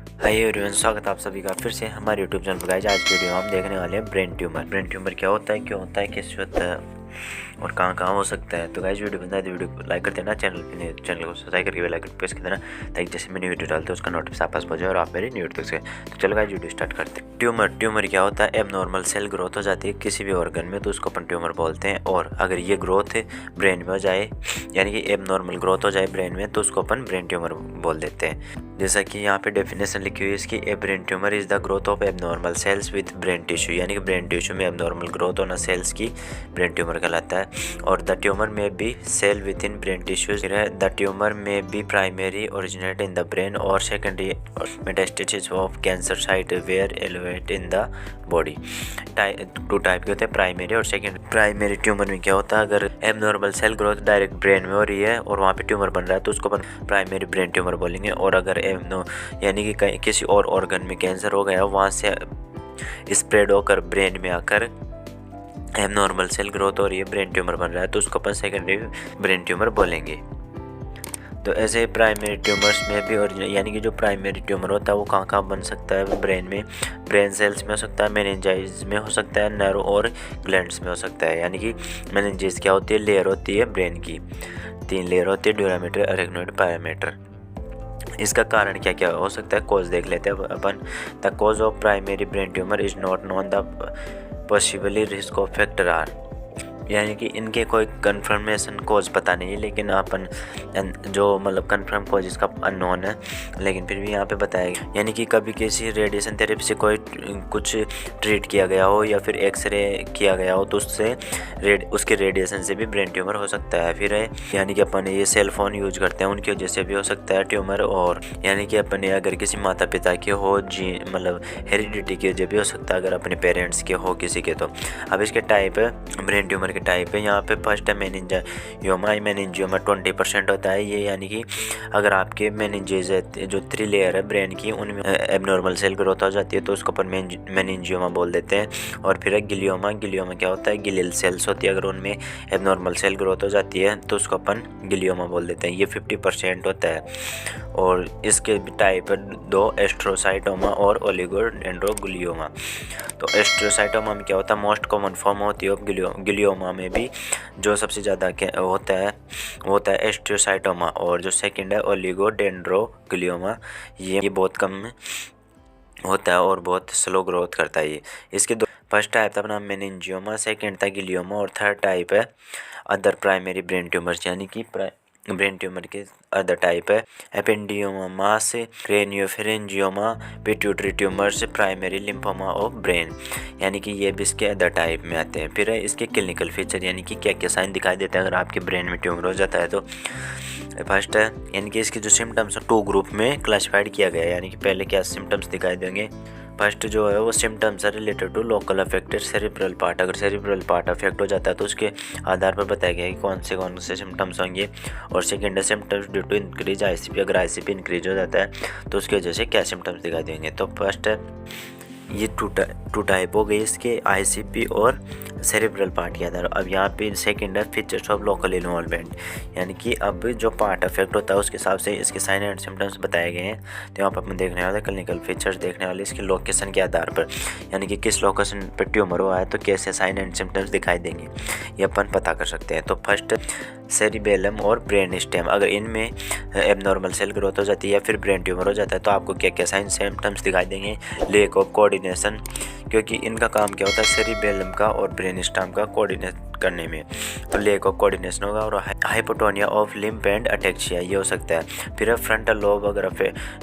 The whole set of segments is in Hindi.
हाय एवरीवन, स्वागत है आप सभी का फिर से हमारे यूट्यूब चैनल पर। गाइस आज की वीडियो में हम देखने वाले हैं ब्रेन ट्यूमर। ब्रेन ट्यूमर क्या होता है, क्यों होता है, कैसे होता है और कहाँ कहाँ हो सकता है। तो गाइस वीडियो पसंद आए तो वीडियो को लाइक कर देना, चैनल को सब्सक्राइब करके बेल आइकन प्रेस कर देना ताकि जैसे मैंने वीडियो डालते हैं उसका नोटिफिकेशन आप पास पहुंच जाए और आप मेरी न्यू वीडियो देख सकें। तो चलो गाइस वीडियो स्टार्ट करते हैं। ट्यूमर क्या होता है, एबनॉर्मल सेल ग्रोथ हो जाती है किसी भी ऑर्गन में तो उसको अपन ट्यूमर बोलते हैं। और अगर ये ग्रोथ ब्रेन में हो जाए, यानी कि एबनॉर्मल ग्रोथ हो जाए ब्रेन में, तो उसको अपन ब्रेन ट्यूमर बोल देते हैं। जैसा कि यहाँ पे डेफिनेशन लिखी हुई है इसकी, a brain tumour is the growth of abnormal cells with brain tissue, यानी कि ब्रेन टिश्यू में एबनॉर्मल ग्रोथ होना सेल्स की ब्रेन ट्यूमर कहलाता है। और द ट्यूमर में be cell within brain tissues, the tumour में be primary originate in the brain और secondary metastasis of cancer site where elevate in the body. Two type के होते हैं, प्राइमरी और सेकेंड। प्राइमरी ट्यूमर में क्या होता है, अगर abnormal cell growth direct brain में हो रही है और वहाँ पे ट्यूमर बन रहा है तो उसको अपन प्राइमरी ब्रेन ट्यूमर बोलेंगे। और अगर यानी कि किसी और ऑर्गन में कैंसर हो गया, वहाँ से स्प्रेड होकर ब्रेन में आकर एबनॉर्मल सेल ग्रोथ हो रही है, ब्रेन ट्यूमर बन रहा है, तो उसको अपन सेकेंडरी ब्रेन ट्यूमर बोलेंगे। तो ऐसे प्राइमरी ट्यूमर्स में भी, और यानी कि जो प्राइमरी ट्यूमर होता है वो कहाँ कहाँ बन सकता है ब्रेन में, ब्रेन सेल्स में हो सकता है, मेनिंजाइज में हो सकता है, नर्व और ग्लैंड्स में हो सकता है। यानी कि मेनिंजाइज क्या होती है, लेयर होती है ब्रेन की, 3 लेयर होती है, ड्यूरामेटर, अरेक्नोइड, पैरामीटर। इसका कारण क्या क्या हो सकता है, कोज देख लेते हैं अपन। The cause of primary brain tumour is not known, the possibly risk of factor are, यानी कि इनके कोई कन्फर्मेशन कोज पता नहीं है, लेकिन अपन जो मतलब कन्फर्म कोज इसका अननोन है, लेकिन फिर भी यहाँ पे बताया गया। यानी कि कभी किसी रेडिएशन थेरेपी से कोई कुछ ट्रीट किया गया हो या फिर एक्सरे किया गया हो तो उससे उसके रेडिएशन से भी ब्रेन ट्यूमर हो सकता है। फिर यानी कि अपन ये सेल फोन यूज करते हैं उनकी वजह से भी हो सकता है ट्यूमर। और यानी कि अपन अगर किसी माता पिता के हो, जी मतलब हेरिडिटी की वजह भी हो सकता है, अगर अपने पेरेंट्स के हो किसी के। तो अब इसके टाइप है, ब्रेन ट्यूमर के टाइप है। यहाँ पे फर्स्ट है मेनिंजियोमा। मेनिंजियोमा 20% होता है ये, यानी कि अगर आपके मेनिंजेज जो 3 लेयर है ब्रेन की उनमें एबनॉर्मल सेल ग्रोथ हो जाती है तो उसको अपन मेनिंजियोमा बोल देते हैं। और फिर है गिलियोमा। गिलियोमा क्या होता है, गिलियल सेल्स होती है, अगर उनमें एबनॉर्मल सेल ग्रोथ हो जाती है तो उसको अपन गिलियोमा बोल देते हैं। ये 50% होता है। और इसके टाइप है 2, एस्ट्रोसाइटोमा और ओलिगोडेंड्रोग्लियोमा। तो एस्ट्रोसाइटोमा में क्या होता है, मोस्ट कॉमन फॉर्म होती है गिलियोमा में भी जो सबसे ज़्यादा होता है वो होता है एस्ट्रोसाइटोमा। और जो सेकंड है ओलिगोडेंड्रोग्लियोमा, ये बहुत कम होता है और बहुत स्लो ग्रोथ करता है। ये इसके दो फर्स्ट टाइप था अपना मेनिंजियोमा, सेकंड था गिलियोमा और थर्ड टाइप है अदर प्राइमरी ब्रेन ट्यूमर्स, यानी कि ब्रेन ट्यूमर के अदर टाइप है एपेंडियोमा से क्रेनियोफेरेंजियोमा, पिट्यूटरी ट्यूमर से प्राइमरी लिम्फोमा ऑफ ब्रेन, यानी कि ये भी इसके अदर टाइप में आते हैं। फिर है इसके क्लिनिकल फीचर, यानी कि क्या क्या साइन दिखाई देता है अगर आपके ब्रेन में ट्यूमर हो जाता है। तो फर्स्ट है, यानी कि इसके जो सिम्टम्स हैं 2 ग्रुप में क्लासिफाइड किया गया है। यानी कि पहले क्या सिम्टम्स दिखाई देंगे, फर्स्ट जो है वो सिम्टम्स है related to local affected cerebral part. अगर सेरिब्रल पार्ट अफेक्ट हो जाता है तो उसके आधार पर बताया गया है कि कौन से सिम्टम्स होंगे। और सेकेंड है symptoms due to increase ICP, अगर आईसीपी इंक्रीज हो जाता है तो उसकी वजह से क्या सिम्टम्स दिखाई देंगे। तो फर्स्ट है, ये टू टाइप हो गई इसके, आईसीपी और सेरिब्रल पार्ट के आधार। अब यहाँ पे सेकंड है फीचर्स ऑफ लोकल इन्वॉल्वमेंट, यानी कि अब जो पार्ट अफेक्ट होता है उसके हिसाब से इसके साइन एंड सिम्टम्स बताए गए हैं। तो यहाँ पर अपन देखने वाले क्लिनिकल फीचर्स देखने वाले इसके लोकेशन के आधार पर, यानी कि किस लोकेशन पर ट्यूमर हुआ है तो कैसे साइन एंड सिम्टम्स दिखाई देंगे ये अपन पता कर सकते हैं। तो फर्स्ट सेरिबेलम और ब्रेन स्टेम, अगर इनमें एबनॉर्मल सेल ग्रोथ हो जाती है या फिर ब्रेन ट्यूमर हो जाता है तो आपको क्या क्या साइन सिम्टम्स दिखाई देंगे। लेक ऑफ कोऑर्डिनेशन, क्योंकि इनका काम क्या होता है सेरिबेलम का और ब्रेन स्टेम का कोऑर्डिनेट करने में, तो लेक ऑफ कोऑर्डिनेशन होगा। और hypotonia of lymph and ataxia ये हो सकता है। फिर फ्रंटल लोब, अगर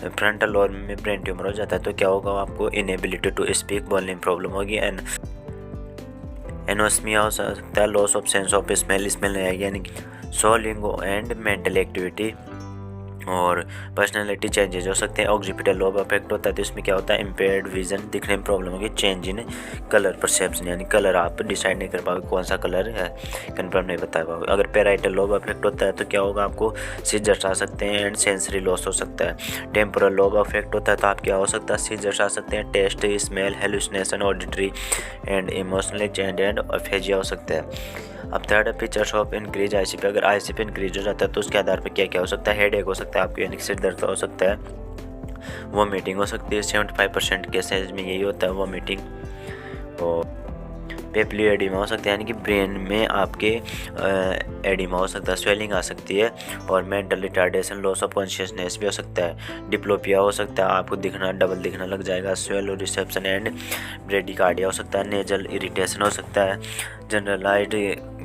फ्रंटल लोब में ब्रेन ट्यूमर हो जाता है तो क्या होगा, आपको इनएबिलिटी टू स्पीक, बोलने में प्रॉब्लम होगी, एंड एनोस्मिया हो सकता है, loss of sense of smell नहीं आएगी, यानी कि सोलिंगो एंड मेंटल एक्टिविटी। और पर्सनालिटी चेंजेस हो सकते हैं। ऑक्सीपिटल लोब अफेक्ट होता है तो इसमें क्या होता है, इम्पेयर्ड विजन, दिखने में प्रॉब्लम होगी, चेंज इन कलर परसेप्शन, यानी कलर आप डिसाइड नहीं कर पाओगे कौन सा कलर है, कंफर्म नहीं बता पाओगे। अगर पैराइटल लोब अफेक्ट होता है तो क्या होगा, आपको सीजर्स आ सकते हैं एंड सेंसरी लॉस हो सकता है। टेम्पोरल लोब अफेक्ट होता है तो आप क्या हो सकता है, सीजर्स आ सकते हैं, taste, smell, hallucination, auditory and emotionally change and aphasia हो सकता है। अब थर्ड है फीचर्स ऑफ इंक्रीज आईसीपी, अगर आईसीपी इंक्रीज हो जाता है तो उसके आधार पर क्या क्या हो सकता है, हेडेक हो सकता है आपको, यानी सिर दर्द हो सकता है, वॉमिटिंग हो सकती है। 75% केसेज में यही होता है, वॉमिटिंग। और पेपली एडिमा हो सकता है, यानी कि ब्रेन में आपके एडिमा हो सकता है, स्वेलिंग आ सकती है। और mental retardation, loss of consciousness भी हो सकता है। डिप्लोपिया हो सकता है, आपको दिखना डबल दिखना लग जाएगा। स्वेलो रिसेप्शन एंड ब्रेडिकार्डिया हो सकता है। नेजल इरिटेशन हो सकता है। जनरलाइज्ड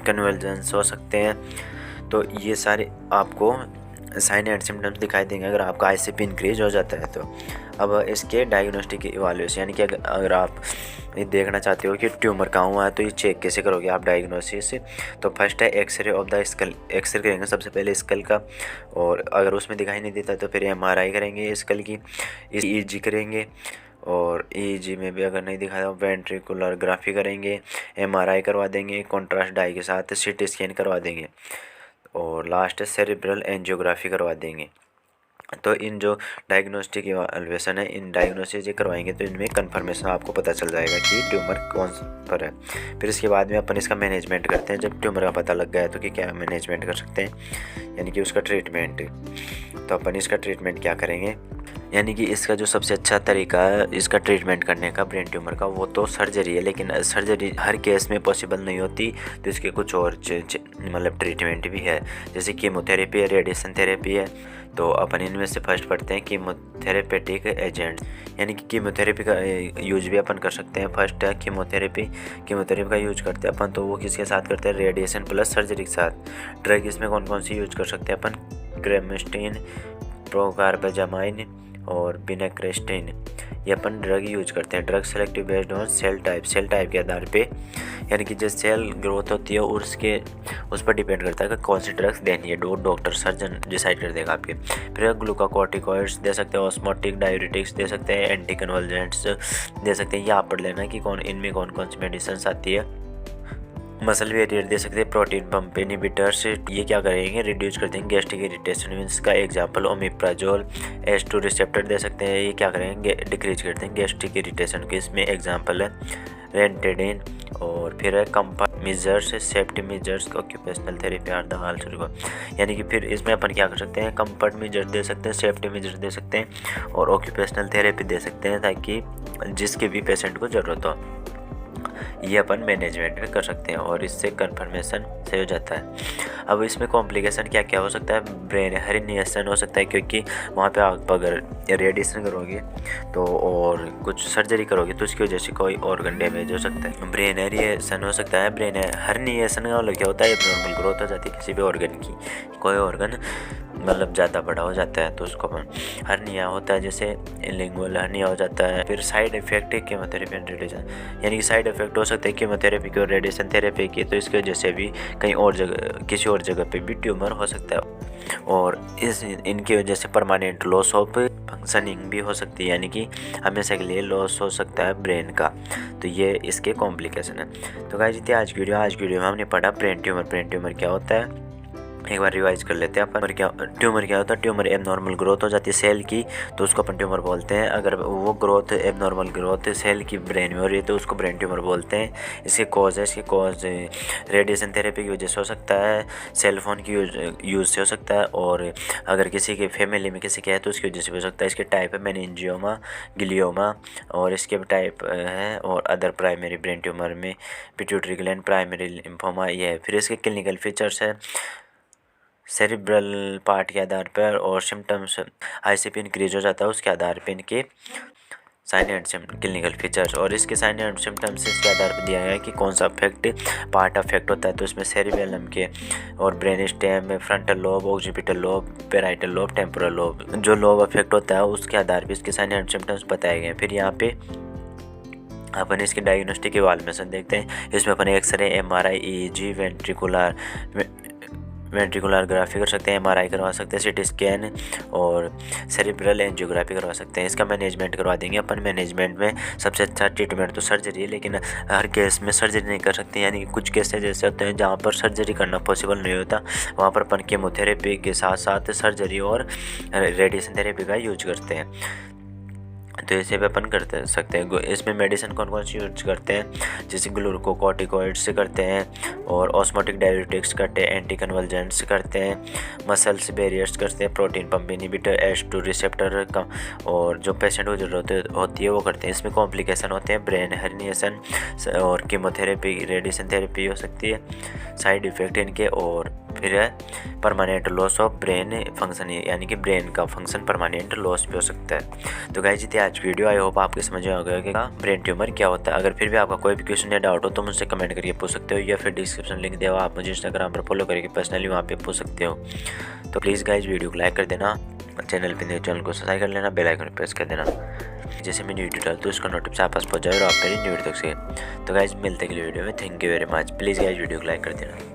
कन्वर्जेंस हो सकते हैं। तो ये सारे आपको साइन एंड सिम्टम्स दिखाई देंगे अगर आपका ICP इंक्रीज हो जाता है। तो अब इसके डायग्नोस्टिक इवाल्यूएशन, यानी कि अगर आप ये देखना चाहते हो कि ट्यूमर कहाँ हुआ है तो ये चेक कैसे करोगे आप डायग्नोसिस। तो फर्स्ट है X-ray of the skull. X-ray करेंगे सबसे पहले स्कल का, और अगर उसमें दिखाई नहीं देता तो फिर MRI करेंगे स्कल की, EEG करेंगे, और EEG में भी अगर नहीं दिखा तो वेंट्रिकुलरग्राफी करेंगे, MRI करवा देंगे कॉन्ट्रास्ट डाई के साथ, CT स्कैन करवा देंगे, और लास्ट सेरिब्रल एंजियोग्राफी करवा देंगे। तो इन जो डायग्नोस्टिक इवैल्यूएशन है, इन डायग्नोसिस ये करवाएंगे तो इनमें कंफर्मेशन आपको पता चल जाएगा कि ट्यूमर कौन पर है। फिर इसके बाद में अपन इसका मैनेजमेंट करते हैं। जब ट्यूमर का पता लग गया है तो कि क्या मैनेजमेंट कर सकते हैं, यानी कि उसका ट्रीटमेंट। तो अपन इसका ट्रीटमेंट क्या करेंगे, यानी कि इसका जो सबसे अच्छा तरीका है इसका ट्रीटमेंट करने का ब्रेन ट्यूमर का, वो तो सर्जरी है। लेकिन सर्जरी हर केस में पॉसिबल नहीं होती, तो इसके कुछ और मतलब ट्रीटमेंट भी है, जैसे कीमोथेरेपी है, रेडिएशन थेरेपी है। तो अपन इनमें से फर्स्ट पढ़ते हैं कीमोथेरेपेटिक एजेंट्स, यानी कि कीमोथेरेपी का यूज भी अपन कर सकते हैं। फर्स्ट है कीमोथेरेपी। कीमोथेरेपी का यूज करते हैं अपन, तो वो किसके साथ करते हैं, रेडिएशन प्लस सर्जरी के साथ। ड्रग इसमें कौन कौन सी यूज कर सकते हैं अपन, क्रेमिस्टीन, प्रोकार्बाजामाइन और बिनेक्रेस्टिन, ये अपन ड्रग यूज करते हैं। Drug selective based on sale type के आधार पे, यानी कि जो सेल ग्रोथ होती है उस पर डिपेंड करता है कि कौन सी ड्रग्स देनी है। डॉक्टर सर्जन डिसाइड कर देगा आपके। फिर ग्लूकाकॉर्टिकॉइड्स दे सकते हैं, ऑस्मोटिक डायूरेटिक्स दे सकते हैं, एंटी कन्वल्जेंट्स दे सकते हैं। ये आप पढ़ लेना कि इनमें कौन कौन सी मेडिसिन आती है। मसल वेरिएट दे सकते हैं, प्रोटीन पंप इनहिबिटर्स, ये क्या करेंगे, रिड्यूस कर देंगे गैस्ट्रिक इरिटेशन। इसका एग्जांपल ओमिप्राजोल। H2 रिसेप्टर दे सकते हैं, ये क्या करेंगे, डिक्रीज कर देंगे गैस्ट्रिक इरिटेशन के। इसमें एग्जांपल है रेंटेडिन। और फिर है comfort measures, safety measures, occupational therapy are the also, यानी कि फिर इसमें अपन क्या कर सकते हैं, कंफर्ट मेजर दे सकते हैं, सेफ्टी मेजर दे सकते हैं, और ऑक्यूपेशनल थेरेपी दे सकते हैं, ताकि जिसके भी पेशेंट को ज़रूरत हो ये अपन मैनेजमेंट में कर सकते हैं, और इससे कन्फर्मेशन सही हो जाता है। अब इसमें कॉम्प्लिकेशन क्या क्या हो सकता है, ब्रेन हेरिनिएशन हो सकता है, क्योंकि वहाँ पे आप अगर रेडिएशन करोगे तो और कुछ सर्जरी करोगे तो उसकी वजह से कोई ऑर्गन डैमेज हो सकता है। ब्रेन हेरिएशन हो सकता है। ब्रेन हेरिनिएशन का मतलब क्या होता है, एब्नॉर्मल ग्रोथ हो जाती है किसी भी ऑर्गन की, कोई ऑर्गन मतलब ज़्यादा बड़ा हो जाता है तो उसको हर्निया होता है, जैसे लिंगुअल हर्निया हो जाता है। फिर साइड इफेक्ट है कीमोथेरेपी एंड रेडिएशन, यानी कि साइड इफेक्ट हो सकता है कीमोथेरेपी की और रेडिएशन थेरेपी की, तो इसकी वजह से भी कहीं और जगह किसी और जगह पे भी ट्यूमर हो सकता है। और इनकी वजह से परमानेंट लॉस ऑफ फंक्शनिंग भी हो सकती है, यानी कि हमेशा के लिए लॉस हो सकता है ब्रेन का। तो ये इसके कॉम्प्लिकेशन है। तो गाइस आज वीडियो में हमने पढ़ा ब्रेन ट्यूमर क्या होता है। एक बार रिवाइज कर लेते हैं अपन। ट्यूमर क्या होता है, ट्यूमर एबनॉर्मल ग्रोथ हो जाती है सेल की, तो उसको अपन ट्यूमर बोलते हैं। अगर वो ग्रोथ एबनॉर्मल ग्रोथ सेल की ब्रेन में हो रही है तो उसको ब्रेन ट्यूमर बोलते हैं। इसके कॉज रेडिएशन थेरेपी की वजह से हो सकता है, सेल फोन की यूज़ से हो सकता है, और अगर किसी के फैमिली में किसी के है तो उसकी वजह से हो सकता है। इसके टाइप है मेनिंजियोमा, ग्लियोमा, और इसके टाइप है। और अदर प्राइमरी ब्रेन ट्यूमर में पिट्यूटरी ग्लैंड, प्राइमरी लिम्फोमा, ये है। फिर इसके क्लिनिकल फीचर्स है सेरिब्रल पार्ट के आधार पर, और सिम्टम्स ICP इंक्रीज हो जाता है उसके आधार पर इनके साइन एंड क्लिनिकल फीचर्स। और इसके साइन एंड सिम्टम्स इसके आधार पर दिया है कि कौन सा पार्ट अफेक्ट होता है। तो इसमें सेरिबेलम के और brain stem, frontal lobe, occipital lobe, parietal lobe, temporal lobe, जो लोब अफेक्ट होता है उसके आधार पर इसके साइन एंड सिम्टम्स बताए गए हैं। फिर यहाँ पे अपन इसके डायग्नोस्टिक इवैल्यूएशन देखते हैं। इसमें अपन एक्सरे, MRI, EEG, वेंट्रिकुलरग्राफी कर सकते हैं, MRI करवा सकते हैं, CT स्कैन और सेरिब्रल एंजियोग्राफी करवा सकते हैं। इसका मैनेजमेंट करवा देंगे अपन। मैनेजमेंट में सबसे अच्छा ट्रीटमेंट तो सर्जरी है, लेकिन हर केस में सर्जरी नहीं कर सकते, यानी कि कुछ केसेज ऐसे होते हैं जहाँ पर सर्जरी करना पॉसिबल नहीं होता, वहाँ पर अपन कीमोथेरेपी के साथ साथ सर्जरी और रेडिएशन थेरेपी का यूज करते हैं। तो इसे भी अपन कर सकते हैं। इसमें मेडिसिन कौन कौन सी यूज करते हैं, जैसे ग्लूकोकॉर्टिकॉइड्स करते हैं और ऑस्मोटिक डाययूरेटिक्स करते हैं, एंटी कन्वल्जेंट्स करते हैं, मसल्स बैरियर्स करते हैं, protein pump inhibitor, H2 receptor का, और जो पेशेंट को जरूरत होती है वो करते हैं। इसमें कॉम्प्लिकेशन होते हैं ब्रेन हर्निएशन और कीमोथेरेपी, रेडिएशन थेरेपी हो सकती है, साइड इफेक्ट इनके, और फिर permanent loss of brain function, यानी कि ब्रेन का फंक्शन परमानेंट लॉस भी हो सकता है। तो गाइस जी आज वीडियो, आई होप आपके समझ में आ गया कि ब्रेन ट्यूमर क्या होता है। अगर फिर भी आपका कोई भी क्वेश्चन या डाउट हो तो मुझसे कमेंट करके पूछ सकते हो, या फिर डिस्क्रिप्शन लिंक दिया हुआ, आप मुझे इंस्टाग्राम पर फॉलो करके पर्सनली वहाँ पे पूछ सकते हो। तो प्लीज़ गाइज वीडियो को लाइक कर देना, चैनल पर चैनल को सब्सक्राइब कर लेना, बेल आइकन प्रेस कर देना, जैसे मैं वीडियो डालता हूँ उसका नोटिफिकेशन आप पास पहुँच जाए और आप मेरी न्यू वीडियो तक से। तो गाइज मिलते हैं अगली वीडियो में, thank you very much. Please guys video को लाइक कर देना।